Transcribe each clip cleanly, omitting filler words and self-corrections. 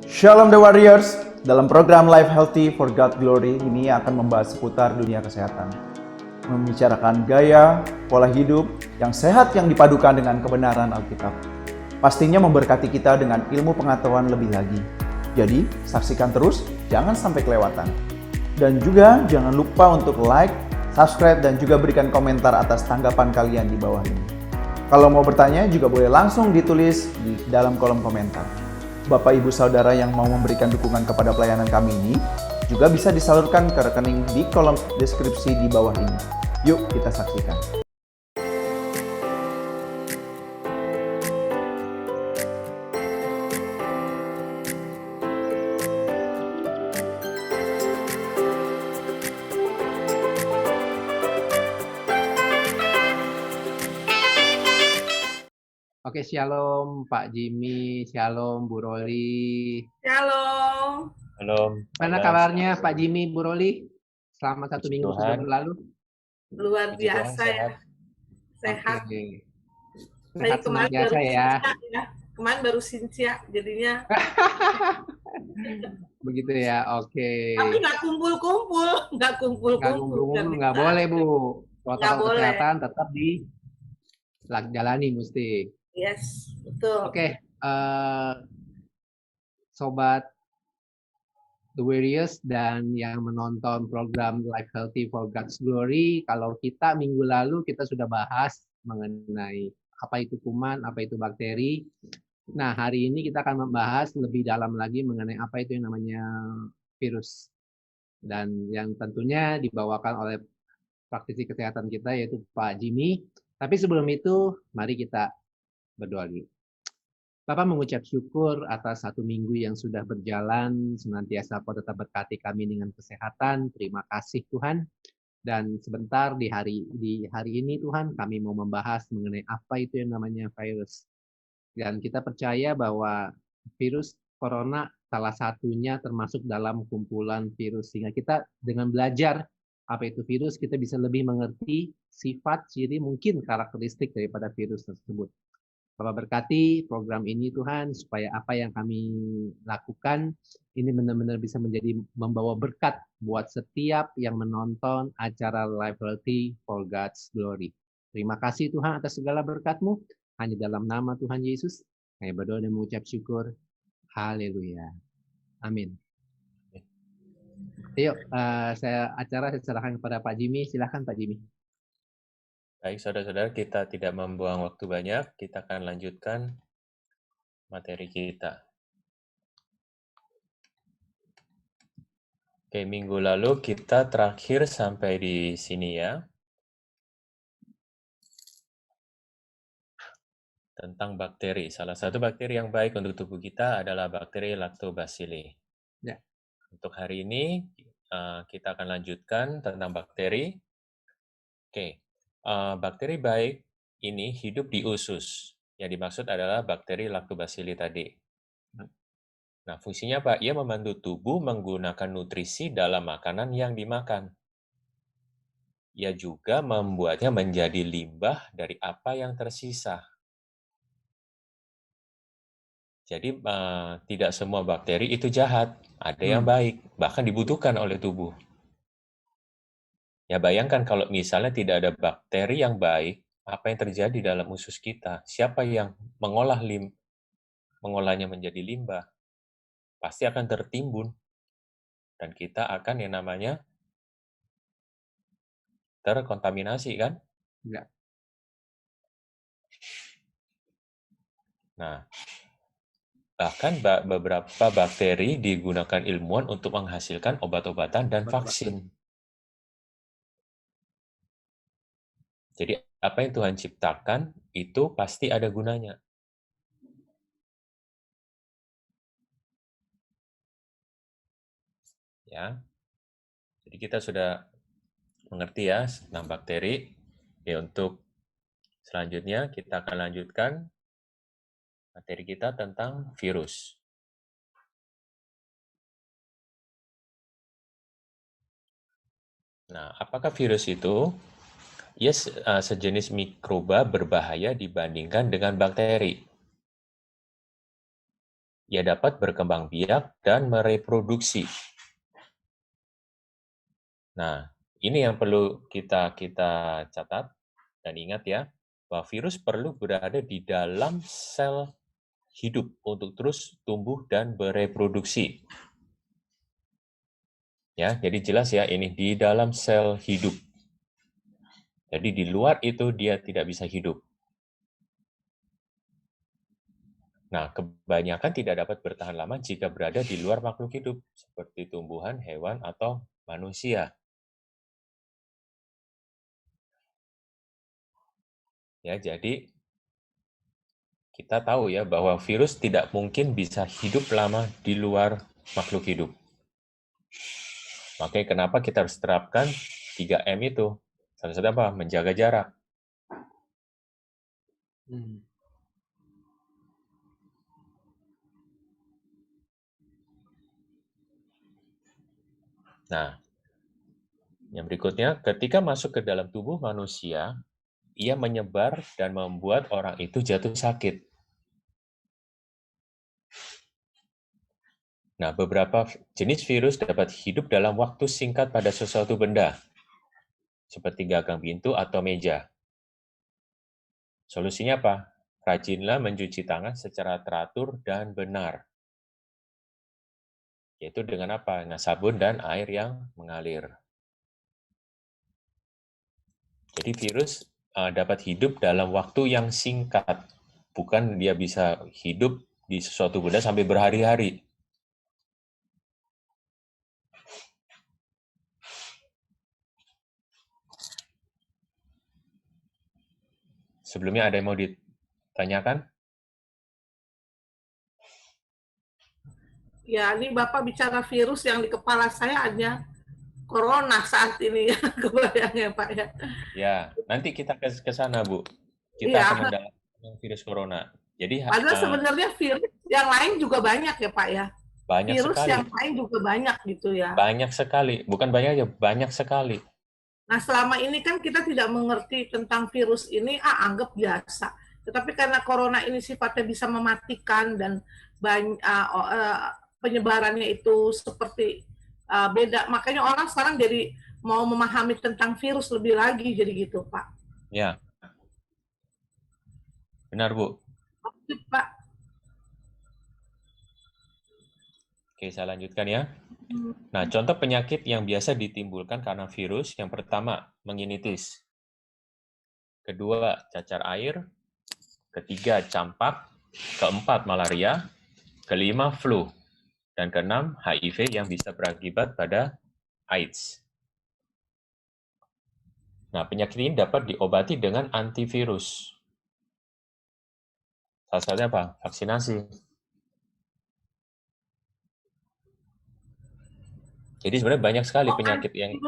Shalom the Warriors, dalam program Life Healthy for God Glory ini akan membahas seputar dunia kesehatan. Membicarakan gaya, pola hidup yang sehat yang dipadukan dengan kebenaran Alkitab. Pastinya memberkati kita dengan ilmu pengetahuan lebih lagi. Jadi, saksikan terus, jangan sampai kelewatan. Dan juga jangan lupa untuk like, subscribe, dan juga berikan komentar atas tanggapan kalian di bawah ini. Kalau mau bertanya juga boleh langsung ditulis di dalam kolom komentar. Bapak Ibu Saudara yang mau memberikan dukungan kepada pelayanan kami ini juga bisa disalurkan ke rekening di kolom deskripsi di bawah ini. Yuk kita saksikan. Oke, shalom Pak Jimmy, shalom Bu Roli. Shalom. Halo. Mana kabarnya Pak Jimmy, Bu Roli? Selama satu minggu sudah berlalu. Luar biasa ya. Sehat. Oke. Saya Sehat kemarin senantiasa baru ya. Kemarin baru sincia, jadinya. Begitu ya, oke. Tapi nggak kumpul-kumpul. Nggak kumpul-kumpul, nggak boleh Bu. Protokol kesehatan tetap dijalani mesti. Yes, betul. Oke, Sobat The Warriors dan yang menonton program Life Healthy for God's Glory, kalau kita minggu lalu kita sudah bahas mengenai apa itu kuman, apa itu bakteri. Nah, hari ini kita akan membahas lebih dalam lagi mengenai apa itu yang namanya virus. Dan yang tentunya dibawakan oleh praktisi kesehatan kita yaitu Pak Jimmy. Tapi sebelum itu, mari kita berdoa dulu. Bapak mengucap syukur atas satu minggu yang sudah berjalan, senantiasa Kau tetap berkati kami dengan kesehatan. Terima kasih Tuhan. Dan sebentar di hari ini Tuhan, kami mau membahas mengenai apa itu yang namanya virus. Dan kita percaya bahwa virus corona salah satunya termasuk dalam kumpulan virus. Sehingga kita dengan belajar apa itu virus, kita bisa lebih mengerti sifat, ciri, mungkin karakteristik daripada virus tersebut. Bapak berkati program ini Tuhan, supaya apa yang kami lakukan ini benar-benar bisa menjadi membawa berkat buat setiap yang menonton acara Life Healthy for God's Glory. Terima kasih Tuhan atas segala berkat-Mu. Hanya dalam nama Tuhan Yesus, kami berdoa dan mengucap syukur. Haleluya. Amin. Yuk, saya serahkan kepada Pak Jimmy. Silakan Pak Jimmy. Baik, saudara-saudara, kita tidak membuang waktu banyak. Kita akan lanjutkan materi kita. Oke, minggu lalu kita terakhir sampai di sini ya. Tentang bakteri. Salah satu bakteri yang baik untuk tubuh kita adalah bakteri Lactobacilli. Ya. Untuk hari ini, kita akan lanjutkan tentang bakteri. Oke. Bakteri baik ini hidup di usus. Yang dimaksud adalah bakteri Lactobacilli tadi. Nah, fungsinya apa? Ia membantu tubuh menggunakan nutrisi dalam makanan yang dimakan. Ia juga membuatnya menjadi limbah dari apa yang tersisa. Jadi, tidak semua bakteri itu jahat. Ada yang baik, bahkan dibutuhkan oleh tubuh. Ya bayangkan kalau misalnya tidak ada bakteri yang baik, apa yang terjadi dalam usus kita? Siapa yang mengolahnya menjadi limbah? Pasti akan tertimbun. Dan kita akan yang namanya terkontaminasi kan? Ya. Nah, bahkan beberapa bakteri digunakan ilmuwan untuk menghasilkan obat-obatan dan vaksin. Jadi apa yang Tuhan ciptakan itu pasti ada gunanya. Ya. Jadi kita sudah mengerti ya tentang bakteri. Ya, untuk selanjutnya kita akan lanjutkan materi kita tentang virus. Nah, apakah virus itu? Ia sejenis mikroba berbahaya dibandingkan dengan bakteri. ia dapat berkembang biak dan mereproduksi. Nah, ini yang perlu kita catat dan ingat ya, bahwa virus perlu berada di dalam sel hidup untuk terus tumbuh dan bereproduksi. Ya, jadi jelas ya, ini di dalam sel hidup. Jadi di luar itu dia tidak bisa hidup. Nah, kebanyakan tidak dapat bertahan lama jika berada di luar makhluk hidup, seperti tumbuhan, hewan, atau manusia. Ya, jadi kita tahu ya bahwa virus tidak mungkin bisa hidup lama di luar makhluk hidup. Makanya kenapa kita harus terapkan 3M itu? Salah satu apa? Menjaga jarak. Nah, yang berikutnya, ketika masuk ke dalam tubuh manusia, ia menyebar dan membuat orang itu jatuh sakit. Nah, beberapa jenis virus dapat hidup dalam waktu singkat pada sesuatu benda, seperti gagang pintu atau meja. Solusinya apa? Rajinlah mencuci tangan secara teratur dan benar. Yaitu dengan apa? Dengan sabun dan air yang mengalir. Jadi virus dapat hidup dalam waktu yang singkat. Bukan dia bisa hidup di sesuatu benda sampai berhari-hari. Sebelumnya ada yang mau ditanyakan? Ya, ini Bapak bicara virus yang di kepala saya hanya corona saat ini ya, kebayang ya Pak ya. Ya, nanti kita ke sana, Bu. Kita Iya. akan mendalami virus corona. Jadi Padahal sebenarnya virus yang lain juga banyak ya Pak ya. banyak Virus sekali. yang lain juga banyak gitu ya. Banyak sekali. Bukan banyak aja, banyak sekali. Nah, selama ini kan kita tidak mengerti tentang virus ini, anggap biasa. Tetapi karena corona ini sifatnya bisa mematikan dan penyebarannya itu seperti beda, makanya orang sekarang jadi mau memahami tentang virus lebih lagi, jadi gitu, Pak. Ya. Benar, Bu. Oke, Pak. Oke, saya lanjutkan ya. Nah, contoh penyakit yang biasa ditimbulkan karena virus, yang pertama, meningitis. Kedua, cacar air. Ketiga, campak. Keempat, malaria. Kelima, flu. Dan keenam, HIV yang bisa berakibat pada AIDS. Nah, penyakit ini dapat diobati dengan antivirus. Salah satunya apa? Vaksinasi. Jadi sebenarnya banyak sekali penyakit yang...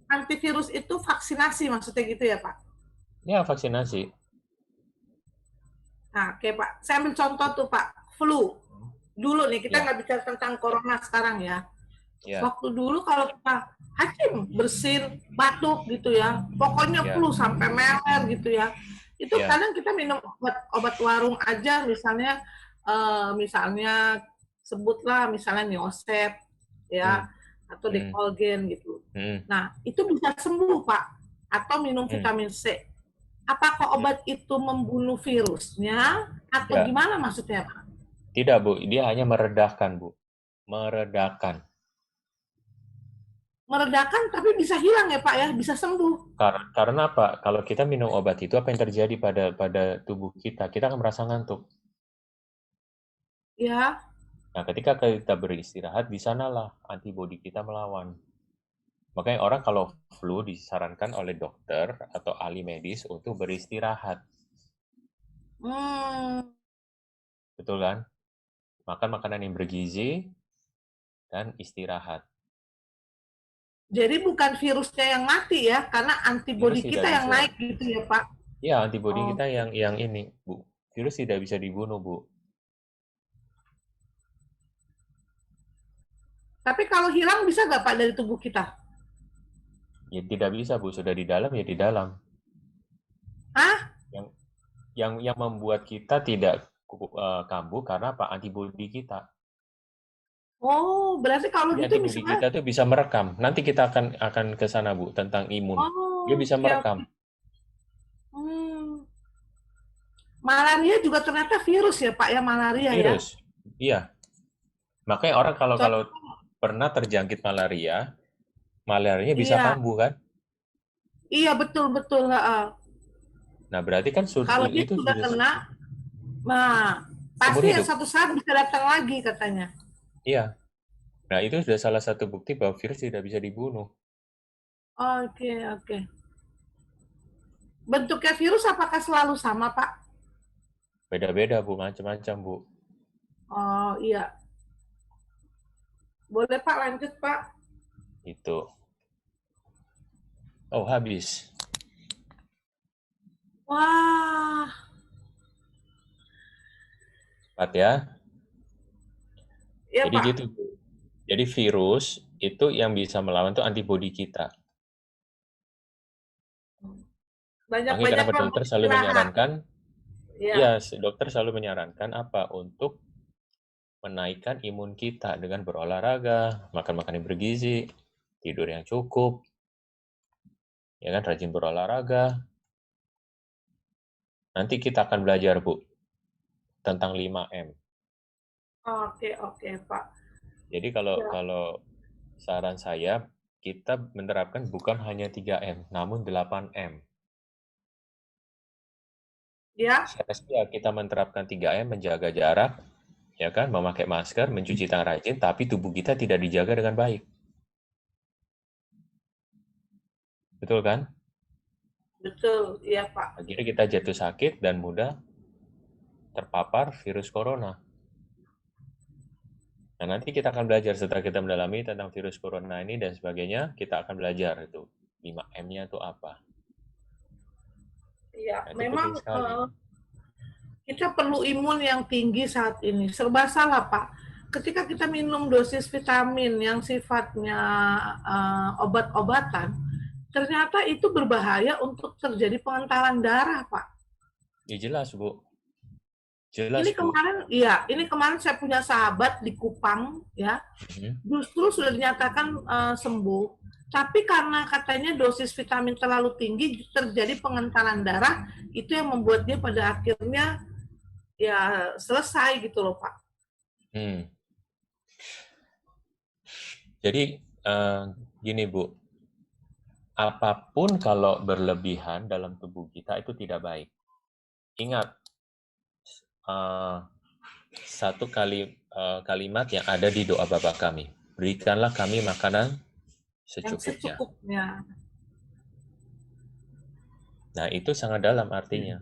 Antivirus itu vaksinasi maksudnya gitu ya, Pak? Ya, vaksinasi. Nah, oke Pak. Saya ambil contoh tuh Pak, flu. Dulu nih, kita nggak bicara tentang corona sekarang ya. Waktu dulu kalau kita hacim, bersin, batuk gitu ya, pokoknya flu sampai meler gitu ya. Itu kadang kita minum obat warung aja, misalnya sebutlah misalnya Neosep ya, atau Decolgen gitu. Nah, itu bisa sembuh Pak, atau minum vitamin C. Apakah obat itu membunuh virusnya atau gimana maksudnya Pak? Tidak, Bu. Dia hanya meredakan, Bu. Meredakan. Meredakan tapi bisa hilang ya Pak ya, bisa sembuh. Karena apa? Kalau kita minum obat itu, apa yang terjadi pada tubuh kita? Kita akan merasa ngantuk. Ya. Nah, ketika kita beristirahat, di sanalah antibodi kita melawan. Makanya orang kalau flu disarankan oleh dokter atau ahli medis untuk beristirahat. Betul kan? Makan makanan yang bergizi dan istirahat. Jadi bukan virusnya yang mati ya, karena antibodi kita yang naik gitu ya Pak? Ya, antibodi kita yang ini, Bu. Virus tidak bisa dibunuh, Bu. Tapi kalau hilang bisa nggak Pak dari tubuh kita? Ya tidak bisa, Bu. Sudah di dalam, ya di dalam. Hah? Yang membuat kita tidak kambuh karena apa? Antibodi kita. Oh, berarti kalau Jadi gitu antibodi misalnya, kita tuh bisa merekam. Nanti kita akan ke sana, Bu, tentang imun. Dia oh, bisa oke, oke. merekam. Malaria juga ternyata virus ya Pak ya, malaria ya. Virus. Iya. Makanya orang kalau Contoh, pernah terjangkit malaria, malarianya bisa iya, kambuh kan? iya betul betul. Heeh. Nah, berarti kan Kalau dia itu sudah sudah kena, nah seumur pasti ya hidup. satu saat bisa datang lagi katanya. Iya. Nah, itu sudah salah satu bukti bahwa virus tidak bisa dibunuh. Oke, oke. Bentuknya virus apakah selalu sama Pak? Beda-beda, Bu, macam-macam, Bu. Oh iya, boleh Pak lanjut Pak. Itu. Oh, habis. Wah, Cepat ya. ya Jadi Pak. gitu, Bu. Jadi virus itu yang bisa melawan itu antibodi kita. Makanya Banyak-banyak kenapa yang dokter selalu beristirahat. menyarankan, Ya, dokter selalu menyarankan apa? Untuk menaikkan imun kita dengan berolahraga, makan makanan yang bergizi, tidur yang cukup, ya kan, rajin berolahraga. Nanti kita akan belajar, Bu, tentang 5M. oke oke Pak. Jadi Ya, kalau saran saya, kita menerapkan bukan hanya 3M, namun 8M. ya, Ya, kita menerapkan 3M, menjaga jarak, ya kan, memakai masker, mencuci tangan rajin, tapi tubuh kita tidak dijaga dengan baik. Betul kan? betul. Iya Pak. Akhirnya kita jatuh sakit dan mudah terpapar virus corona. Nah, nanti kita akan belajar setelah kita mendalami tentang virus corona ini dan sebagainya, kita akan belajar itu 5M-nya itu apa. Iya, Nah, itu memang penting sekali. kita perlu imun yang tinggi saat ini. Serba salah, Pak. Ketika kita minum dosis vitamin yang sifatnya obat-obatan, ternyata itu berbahaya untuk terjadi pengentalan darah, Pak. Ya jelas, Bu. Ini Jelas, Bu. kemarin, iya, ini kemarin saya punya sahabat di Kupang, ya, justru sudah dinyatakan sembuh. Tapi karena katanya dosis vitamin terlalu tinggi, terjadi pengentalan darah, itu yang membuat dia pada akhirnya ya selesai gitu loh Pak. Jadi gini, Bu, apapun kalau berlebihan dalam tubuh kita itu tidak baik. Ingat satu kalimat yang ada di doa Bapa kami. Berikanlah kami makanan Yang secukupnya. secukupnya. Nah, itu sangat dalam artinya.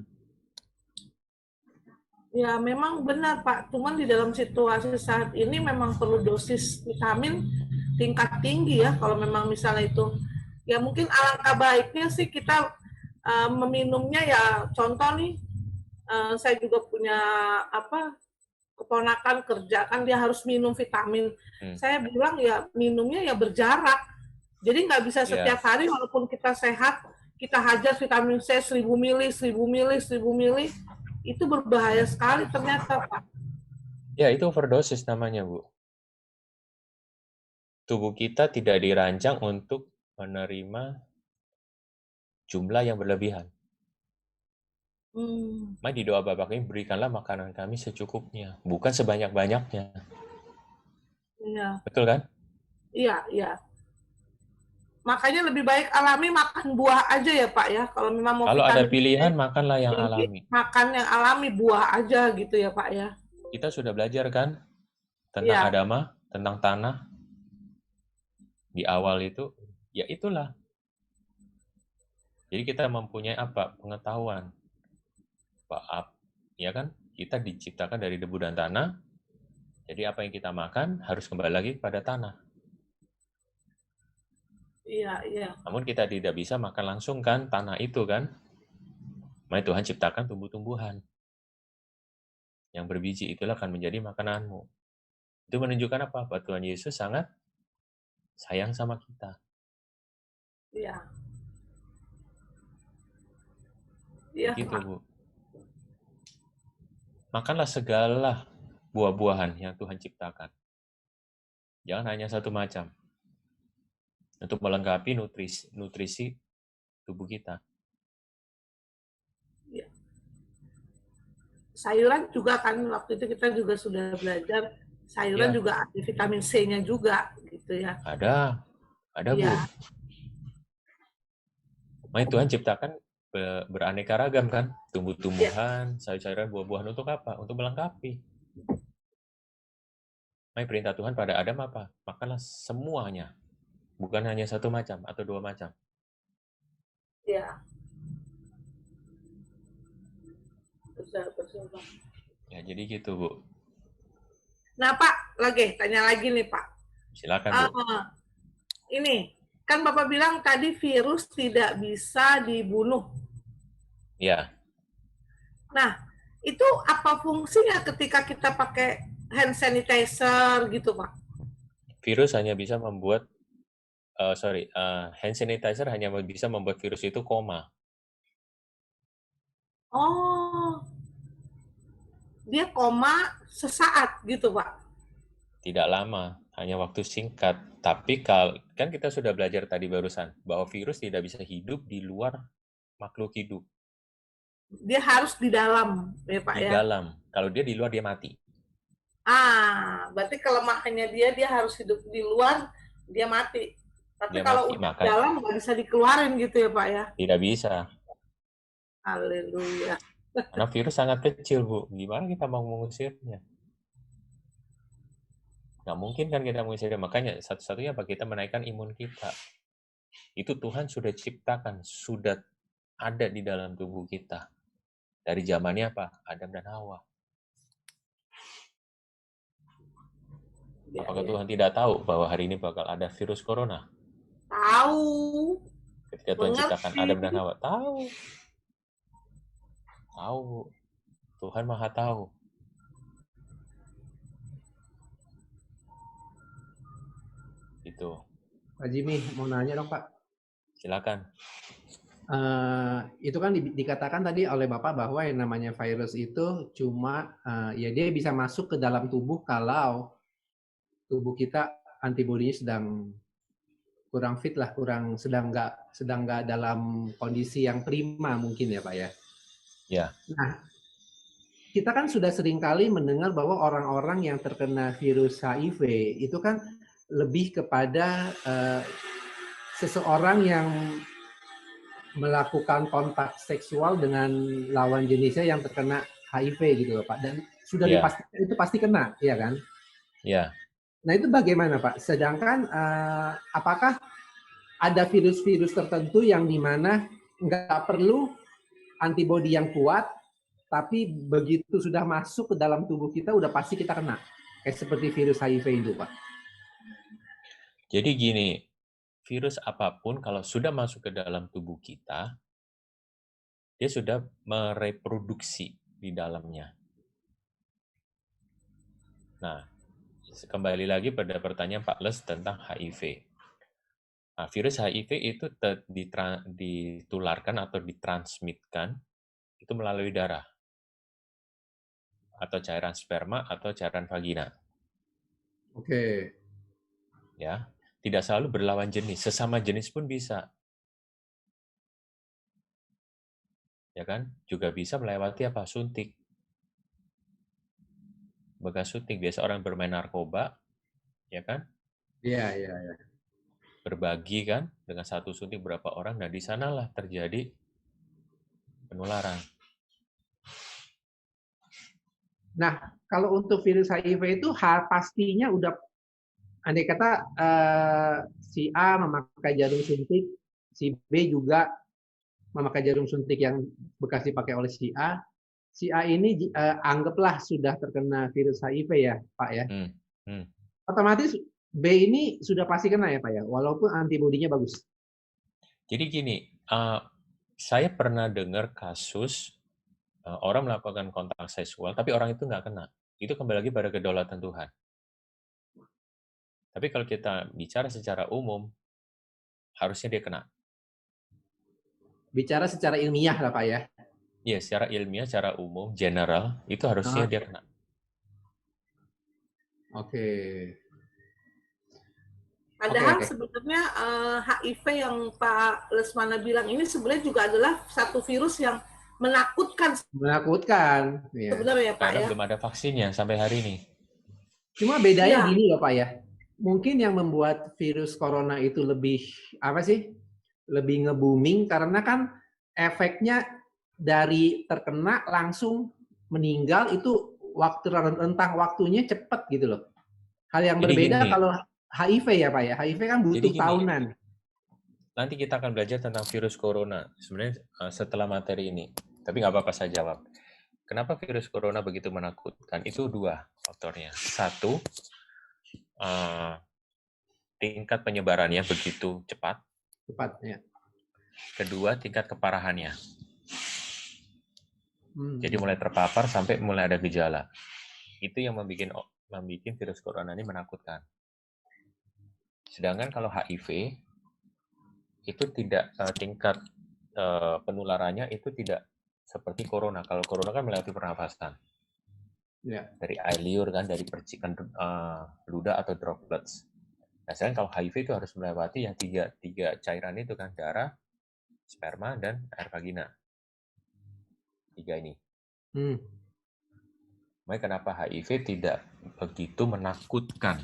Ya memang benar Pak, cuman di dalam situasi saat ini memang perlu dosis vitamin tingkat tinggi ya. Kalau memang misalnya itu, ya mungkin alangkah baiknya sih kita meminumnya ya. Contoh nih, saya juga punya keponakan kerja kan dia harus minum vitamin. Saya bilang ya minumnya ya berjarak. Jadi nggak bisa setiap hari walaupun kita sehat, kita hajar vitamin C 1000 mili, 1000 mili, 1000 mili. Itu berbahaya sekali ternyata, Pak. Ya, itu overdosis namanya, Bu. Tubuh kita tidak dirancang untuk menerima jumlah yang berlebihan. Maka di doa Bapa kami, berikanlah makanan kami secukupnya, bukan sebanyak-banyaknya. Iya. Betul kan? Iya, iya. Makanya lebih baik alami makan buah aja ya, Pak ya. Kalau memang mau Kalau ada vitamin pilihan, C makanlah yang tinggi, alami. makan yang alami, buah aja gitu ya, Pak ya. Kita sudah belajar kan tentang Iya. Adama, tentang tanah di awal itu, ya itulah. Jadi kita mempunyai apa? Pengetahuan. Ya kan? Kita diciptakan dari debu dan tanah. Jadi apa yang kita makan harus kembali lagi pada tanah. Iya, iya. Namun kita tidak bisa makan langsung kan tanah itu kan. Makanya Tuhan ciptakan tumbuh-tumbuhan. Yang berbiji itulah akan menjadi makananmu. Itu menunjukkan apa? Bahwa Tuhan Yesus sangat sayang sama kita. Iya. Iya, Gitu, Pak. Bu. makanlah segala buah-buahan yang Tuhan ciptakan. Jangan hanya satu macam. Untuk melengkapi nutrisi tubuh kita. Sayuran juga kan, waktu itu kita juga sudah belajar, sayuran Ya, juga ada vitamin C-nya juga, gitu ya. ada Bu. Iya. Makanya Tuhan ciptakan beraneka ragam kan, Iya. tumbuh-tumbuhan, sayur-sayuran, buah-buahan untuk apa? Untuk melengkapi. Makanya perintah Tuhan pada Adam apa? Makanlah semuanya, bukan hanya satu macam atau dua macam. Iya. Betul, Pak. Ya, jadi gitu, Bu. Nah, Pak, tanya lagi nih, Pak. Silakan, Bu. Ini, kan Bapak bilang tadi virus tidak bisa dibunuh. Ya, Nah, itu apa fungsinya ketika kita pakai hand sanitizer gitu, Pak? virus hanya bisa membuat hand sanitizer hanya bisa membuat virus itu koma. Oh, dia koma sesaat gitu, Pak? Tidak lama, hanya waktu singkat. Tapi kan kita sudah belajar tadi barusan bahwa virus tidak bisa hidup di luar makhluk hidup. Dia harus di dalam, ya Pak Di ya? dalam. Kalau dia di luar, dia mati. Berarti kelemahannya dia harus hidup di luar, dia mati. Tapi Dia kalau mati, udah di makanya dalam nggak bisa dikeluarin gitu ya Pak ya? tidak bisa. Haleluya. Karena virus sangat kecil, Bu. Gimana kita mau mengusirnya? Nggak mungkin kan kita mengusirnya. Makanya satu-satunya apa? Kita menaikkan imun kita. Itu Tuhan sudah ciptakan, sudah ada di dalam tubuh kita. Dari zamannya apa? Adam dan Hawa. Apakah Tuhan tidak tahu bahwa hari ini bakal ada virus corona? Tahu. Ketika Tuhan ciptakan Adam dan Hawa, tahu. Tahu, Bu. Tuhan Maha tahu. Itu. Pak Jimmy, mau nanya dong, Pak. Silakan. Itu kan dikatakan tadi oleh Bapak bahwa yang namanya virus itu cuma ya dia bisa masuk ke dalam tubuh kalau tubuh kita antibodinya sedang kurang fit lah, sedang nggak dalam kondisi yang prima mungkin ya Pak ya. Ya. Nah, kita kan sudah sering kali mendengar bahwa orang-orang yang terkena virus HIV itu kan lebih kepada seseorang yang melakukan kontak seksual dengan lawan jenisnya yang terkena HIV gitu loh Pak. Dan sudah dipastikan itu pasti kena, ya kan? Ya. Nah itu bagaimana Pak? Sedangkan apakah ada virus-virus tertentu yang dimana nggak perlu antibodi yang kuat, tapi begitu sudah masuk ke dalam tubuh kita udah pasti kita kena? Kayak seperti virus HIV itu Pak. Jadi gini, virus apapun kalau sudah masuk ke dalam tubuh kita, dia sudah mereproduksi di dalamnya. Nah, kembali lagi pada pertanyaan Pak Les tentang HIV. Nah, virus HIV itu ditularkan atau ditransmitkan itu melalui darah atau cairan sperma atau cairan vagina. Oke. Ya, tidak selalu berlawan jenis, sesama jenis pun bisa. Ya kan? Juga bisa melewati apa? Suntik. Bekas suntik, biasa orang bermain narkoba, ya kan? Iya. Berbagi kan dengan satu suntik berapa orang, nah di sanalah terjadi penularan. Nah, kalau untuk virus HIV itu pastinya udah andai kata si A memakai jarum suntik, si B juga memakai jarum suntik yang bekas dipakai oleh si A ini anggaplah sudah terkena virus HIV ya, Pak ya. Otomatis B ini sudah pasti kena ya, Pak ya, walaupun antibodinya bagus. Jadi gini, saya pernah dengar kasus orang melakukan kontak seksual, tapi orang itu nggak kena. Itu kembali lagi pada kedaulatan Tuhan. Tapi kalau kita bicara secara umum, harusnya dia kena. Bicara secara ilmiah lah Pak ya. Iya, secara ilmiah, secara umum, general, itu harusnya dia kena. Oke. Padahal Oke. sebenarnya HIV yang Pak Lesmana bilang ini sebenarnya juga adalah satu virus yang menakutkan Menakutkan. Ya. sebenarnya Pak Karena ya. belum ada vaksinnya sampai hari ini. Cuma bedanya Iya. gini loh Pak ya. Mungkin yang membuat virus corona itu lebih apa sih? Lebih nge-booming karena kan efeknya dari terkena langsung meninggal itu rentang waktunya cepat gitu loh. Hal yang Jadi berbeda gini, kalau HIV ya Pak ya. HIV kan jadi butuh gini, tahunan. nanti kita akan belajar tentang virus corona. Sebenarnya setelah materi ini. Tapi nggak apa-apa saya jawab. Kenapa virus corona begitu menakutkan? Itu dua faktornya. Satu, tingkat penyebarannya begitu cepat. Cepat ya. Kedua, tingkat keparahannya. Jadi mulai terpapar sampai mulai ada gejala. Itu yang membuat virus corona ini menakutkan. Sedangkan kalau HIV, itu tidak tingkat penularannya itu tidak seperti corona. Kalau corona kan melewati pernafasan. Ya. Dari air liur kan, dari percikan ludah atau droplets. Nah, sedangkan kalau HIV itu harus melewati yang tiga cairan itu kan, darah, sperma, dan air vagina. Tiga ini. Makanya kenapa HIV tidak begitu menakutkan,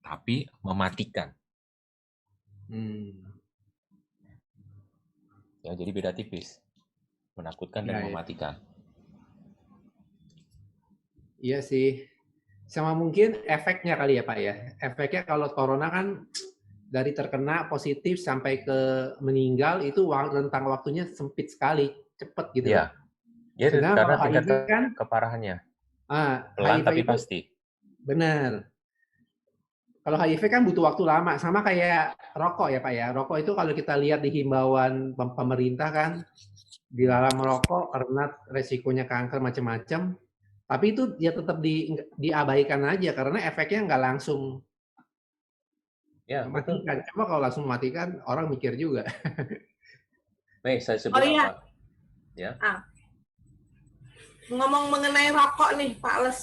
tapi mematikan. Ya, jadi beda tipis. Menakutkan dan mematikan. Iya sih. Sama mungkin efeknya kali ya Pak ya. Efeknya kalau corona kan dari terkena positif sampai ke meninggal itu rentang waktunya sempit sekali, cepat gitu. Iya. Ya, karena tingkat kan, keparahannya. Pelan HIV tapi itu, pasti. Benar. Kalau HIV kan butuh waktu lama, sama kayak rokok ya Pak ya. Rokok itu kalau kita lihat di himbauan pemerintah kan, dilarang merokok karena resikonya kanker macam-macam. Tapi itu ya tetap diabaikan aja karena efeknya nggak langsung mematikan. Cuma kalau langsung mematikan, orang mikir juga. Mei, saya sebut apa? Ya. Ngomong mengenai rokok nih Pak Les.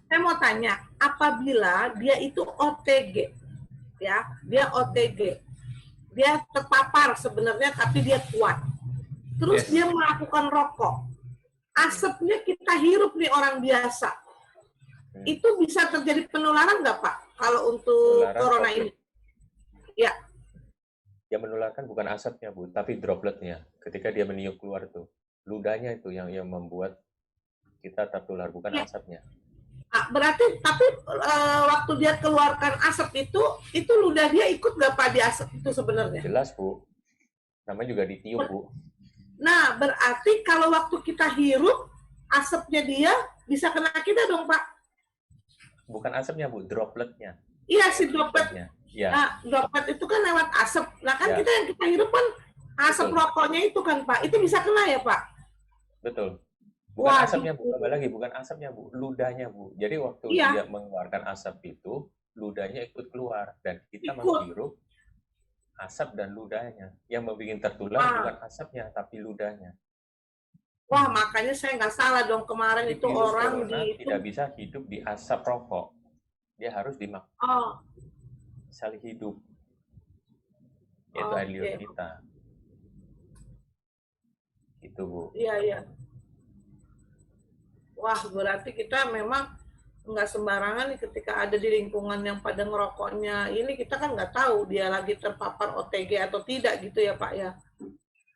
Saya mau tanya, apabila dia itu OTG, ya, dia OTG, dia terpapar sebenarnya tapi dia kuat, terus dia melakukan rokok, asapnya kita hirup nih orang biasa, itu bisa terjadi penularan nggak Pak? Kalau untuk penularan corona ini? Ya. Yang menularkan bukan asapnya Bu, tapi dropletnya. Ketika dia meniup keluar tuh, ludahnya itu yang membuat kita tertular, bukan asapnya. Berarti tapi waktu dia keluarkan asap itu ludah dia ikut nggak Pak di asap itu sebenarnya? Jelas Bu, namanya juga ditiup Bu. Nah berarti kalau waktu kita hirup asapnya dia bisa kena kita dong Pak? Bukan asapnya Bu, dropletnya. Iya si dropletnya. Ya. Nah droplet itu kan lewat asap. Nah kan kita yang kita hirup kan asap rokoknya itu kan Pak, itu bisa kena ya Pak? Betul. Bukan asapnya Bu, kembali lagi bukan asapnya Bu, ludahnya Bu. Jadi waktu dia mengeluarkan asap itu, ludahnya ikut keluar dan kita menghirup asap dan ludahnya. Yang membuat tertular bukan asapnya tapi ludahnya. Wah, makanya saya nggak salah dong kemarin itu orang tidak bisa hidup di asap rokok. Dia harus dimakan. Sel hidup. Yaitu air liur kita. Gitu Bu. Iya. Wah, berarti kita memang nggak sembarangan nih ketika ada di lingkungan yang pada ngerokoknya. Ini kita kan nggak tahu dia lagi terpapar OTG atau tidak gitu ya Pak ya?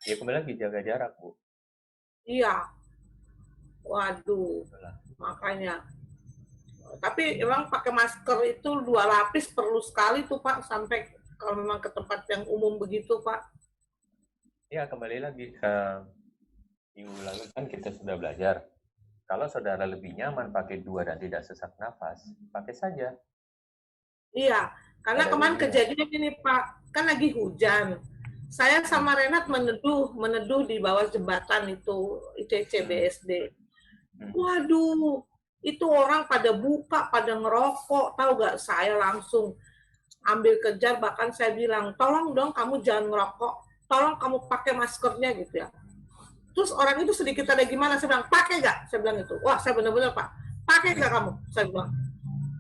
Ya kembali lagi jaga jarak Bu. Iya. Waduh, makanya. Tapi emang pakai masker itu 2 lapis perlu sekali tuh Pak, sampai kalau memang ke tempat yang umum begitu Pak. Ya kembali lagi ke minggu lalu kan kita sudah belajar. Kalau saudara lebih nyaman pakai 2 dan tidak sesak nafas, pakai saja. Iya, karena kemarin kejadian ini Pak, kan lagi hujan. Saya sama Renat meneduh di bawah jembatan itu ITC BSD. Waduh, itu orang pada buka, pada ngerokok, tahu gak? Saya langsung ambil kejar, bahkan saya bilang, tolong dong kamu jangan ngerokok, tolong kamu pakai maskernya gitu ya. Terus orang itu sedikit ada gimana, saya bilang, pakai nggak? Saya bilang itu. Wah, saya benar-benar, Pak, pakai nggak kamu? Saya bilang,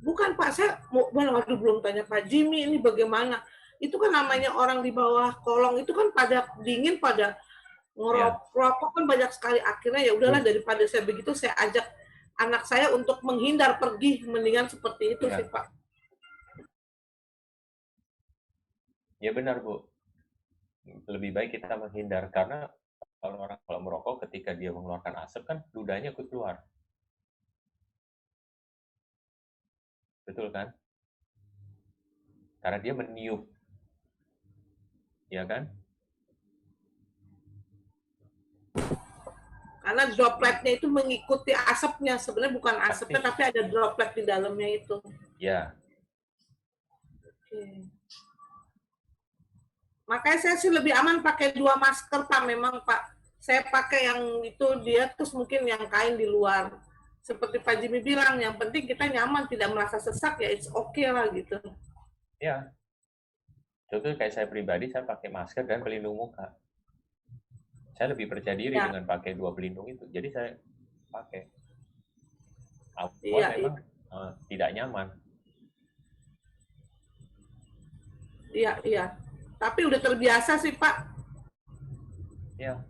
bukan Pak, saya mau, waduh, belum tanya Pak Jimmy ini bagaimana. Itu kan namanya orang di bawah kolong itu kan pada dingin, pada ngerokok kan banyak sekali. Akhirnya ya udahlah, daripada saya begitu, saya ajak anak saya untuk menghindar pergi, mendingan seperti itu sih Pak. Ya benar Bu, lebih baik kita menghindar karena kalau merokok ketika dia mengeluarkan asap kan ludahnya ikut keluar. Betul kan? Karena dia meniup. Ya kan? Karena dropletnya itu mengikuti asapnya. Sebenarnya bukan asapnya, tapi ada droplet di dalamnya itu. Ya. Oke. Makanya saya sih lebih aman pakai 2 masker, Pak. Memang, Pak. Saya pakai yang itu dia, terus mungkin yang kain di luar. Seperti Pak Jimmy bilang, yang penting kita nyaman, tidak merasa sesak, ya it's okay lah gitu. Ya. Contoh kayak saya pribadi, saya pakai masker dan pelindung muka. Saya lebih percaya diri dengan pakai 2 pelindung itu. Jadi saya pakai. Awal memang tidak nyaman. Iya. Tapi udah terbiasa sih, Pak. Ya.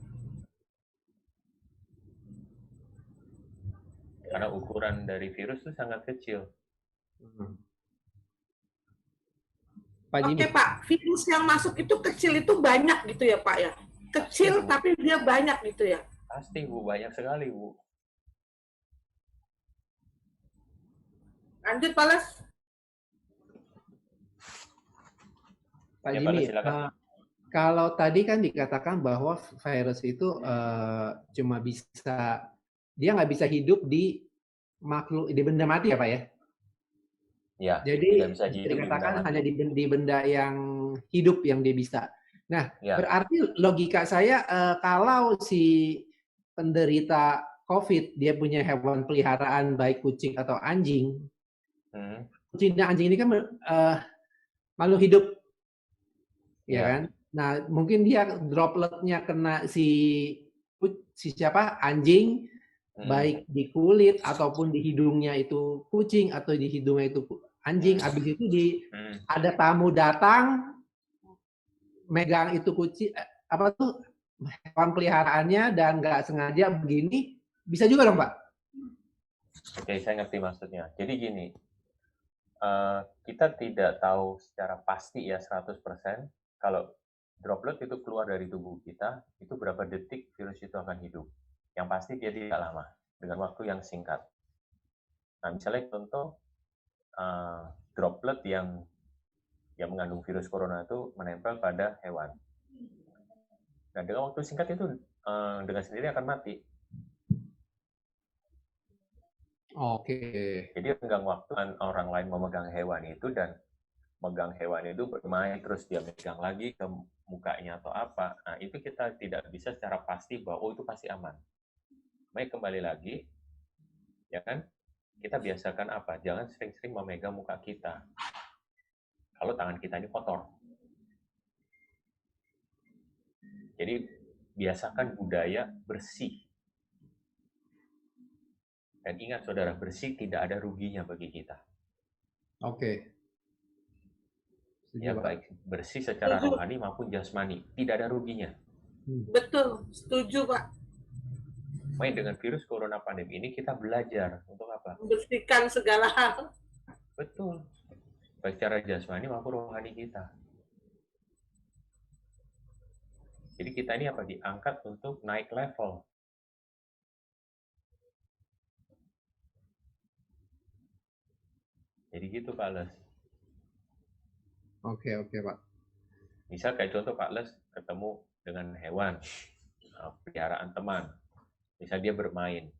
Karena ukuran dari virus itu sangat kecil. Oke, Pak. Virus yang masuk itu kecil itu banyak gitu ya, Pak ya? Kecil tapi dia banyak gitu ya? Pasti, Bu. Banyak sekali, Bu. Lanjut, Pak Les. Pak Jimmy, kalau tadi kan dikatakan bahwa virus itu cuma bisa, dia nggak bisa hidup di makhluk, di benda mati ya Pak ya? Ya, jadi bisa dikatakan hanya di benda yang hidup yang dia bisa. Nah, berarti logika saya kalau si penderita COVID dia punya hewan peliharaan baik kucing atau anjing, kucing dan anjing ini kan makhluk hidup, ya kan? Nah, mungkin dia dropletnya kena si siapa anjing, baik di kulit ataupun di hidungnya itu kucing atau di hidungnya itu anjing. Habis itu ada tamu datang, megang itu kucing, apa tuh hewan peliharaannya dan nggak sengaja begini, bisa juga dong Pak? Oke, saya ngerti maksudnya. Jadi gini, kita tidak tahu secara pasti ya 100% kalau droplet itu keluar dari tubuh kita, itu berapa detik virus itu akan hidup. Yang pasti dia tidak lama, dengan waktu yang singkat. Nah, misalnya contoh, droplet yang mengandung virus corona itu menempel pada hewan. Nah, dengan waktu singkat itu dengan sendiri akan mati. Oke. Jadi tenggang waktu orang lain memegang hewan itu dan megang hewan itu bermain terus dia megang lagi ke mukanya atau apa. Nah, itu kita tidak bisa secara pasti bahwa itu pasti aman. Baik, kembali lagi, ya kan? Kita biasakan apa? Jangan sering-sering memegang muka kita. Kalau tangan kita ini kotor. Jadi biasakan budaya bersih. Dan ingat saudara, bersih tidak ada ruginya bagi kita. Oke. Ya, baik bersih secara rohani maupun jasmani, tidak ada ruginya. Betul, setuju Pak. Main dengan virus corona pandemi ini kita belajar untuk apa? Membersihkan segala hal. Betul. Baik secara jasmani maupun rohani kita. Jadi kita ini apa? Diangkat untuk naik level. Jadi gitu Pak Les. Oke Pak. Misal kayak contoh Pak Les ketemu dengan hewan, peliharaan teman. Misal dia bermain.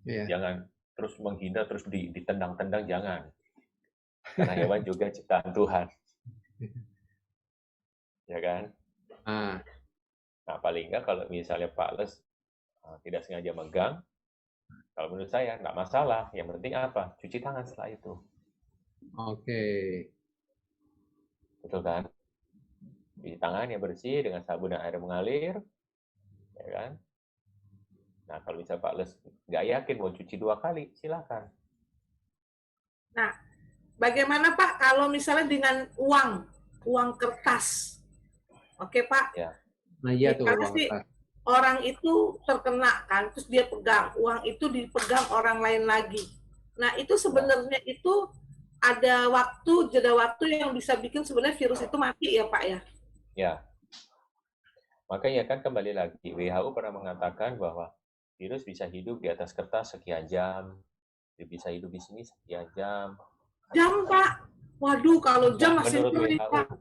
Jangan terus menghindar, terus ditendang-tendang, jangan. Karena hewan juga ciptaan Tuhan. Ya kan? Nah, paling nggak kalau misalnya Pak Les tidak sengaja megang, kalau menurut saya nggak masalah. Yang penting apa? Cuci tangan setelah itu. Oke. Betul kan? Cuci tangan yang bersih dengan sabun dan air mengalir, ya kan? Nah, kalau misalnya Pak Les nggak yakin mau cuci 2 kali, silakan. Nah, bagaimana Pak kalau misalnya dengan uang kertas? Oke Pak. Ya. Nah iya tuh Karena uang sih kertas. orang itu terkena kan, terus dia pegang uang itu dipegang orang lain lagi. Nah itu sebenarnya itu ada jeda waktu yang bisa bikin sebenarnya virus itu mati ya Pak ya? Ya. Makanya kan kembali lagi, WHO pernah mengatakan bahwa virus bisa hidup di atas kertas sekian jam, dia bisa hidup di sini sekian jam. Jam Pak? Waduh kalau jam Nah, masih ngeri, Pak.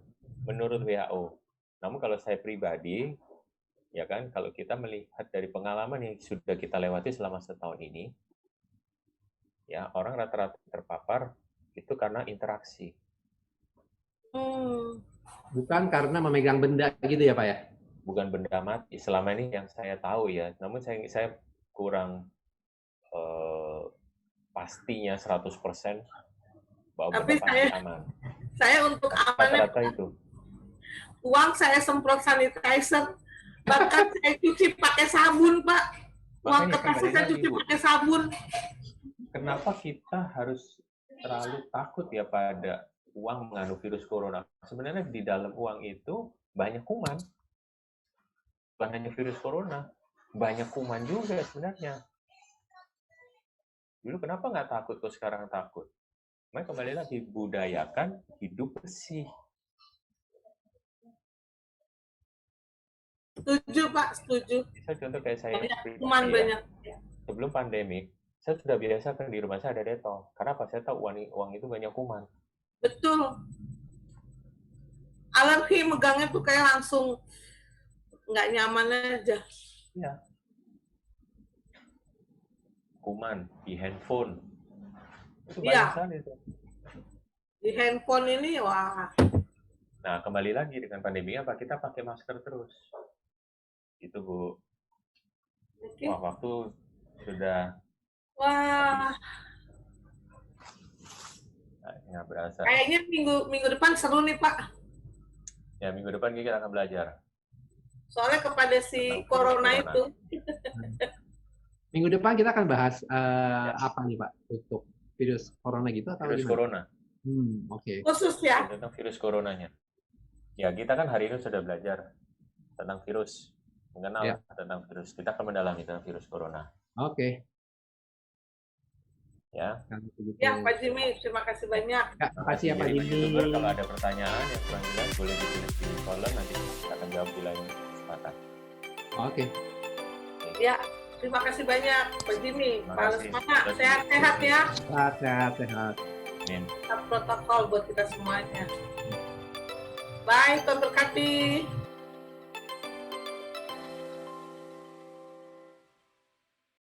menurut WHO. Namun kalau saya pribadi, ya kan, kalau kita melihat dari pengalaman yang sudah kita lewati selama setahun ini, ya orang rata-rata terpapar itu karena interaksi. Bukan karena memegang benda gitu ya Pak ya? Bukan benda mati. Selama ini yang saya tahu ya, namun saya kurang pastinya 100% bahwa Tapi benda pasti aman. Saya untuk amannya Rata-rata itu. uang saya semprot sanitizer, bahkan saya cuci pakai sabun Pak. Uang Makanya kertas kembali saya lagi, cuci Bu. pakai sabun. Kenapa kita harus terlalu takut ya pada uang mengandung virus corona? Sebenarnya di dalam uang itu banyak kuman. Bukan hanya virus corona, banyak kuman juga sebenarnya. Dulu kenapa nggak takut, kok sekarang takut? Makanya kembali lagi, budayakan hidup bersih. Setuju Pak, setuju. Bisa contoh kayak saya Kuman pribadi banyak. ya, sebelum pandemi, saya sudah biasa kan di rumah saya ada Dettol. Karena apa? Saya tahu uang itu banyak kuman. Betul. Alergi megangnya tuh kayak langsung nggak nyaman aja. Iya. Kuman di handphone. Itu banyak sekali itu. Di handphone ini, wah. Nah, kembali lagi dengan pandemi apa? Kita pakai masker terus. Itu, Bu. Okay. Wah, waktu sudah... Wah. Nah, nggak berasa. Kayaknya minggu depan seru nih, Pak. Ya, minggu depan kita akan belajar. Soalnya kepada si corona itu. Minggu depan kita akan bahas apa nih Pak untuk virus corona gitu atau virus gimana? corona. Okay. Oke. Khusus ya. Tentang virus coronanya. Ya, kita kan hari ini sudah belajar tentang virus, mengenal tentang virus. Kita akan mendalami tentang virus corona. Oke. Ya. Ya, Pak Jimmy, terima kasih banyak. Ya, terima kasih ya Pak Jimmy. Kalau ada pertanyaan yang kurang jelas, boleh ditulis di kolom, nanti kita akan jawab di lain kesempatan. Oke. Ya, terima kasih banyak Pak Jimmy. Pak Lesmana, sehat-sehat ya. Sehat. Tetap protokol buat kita semuanya. Bye, Tuhan berkati.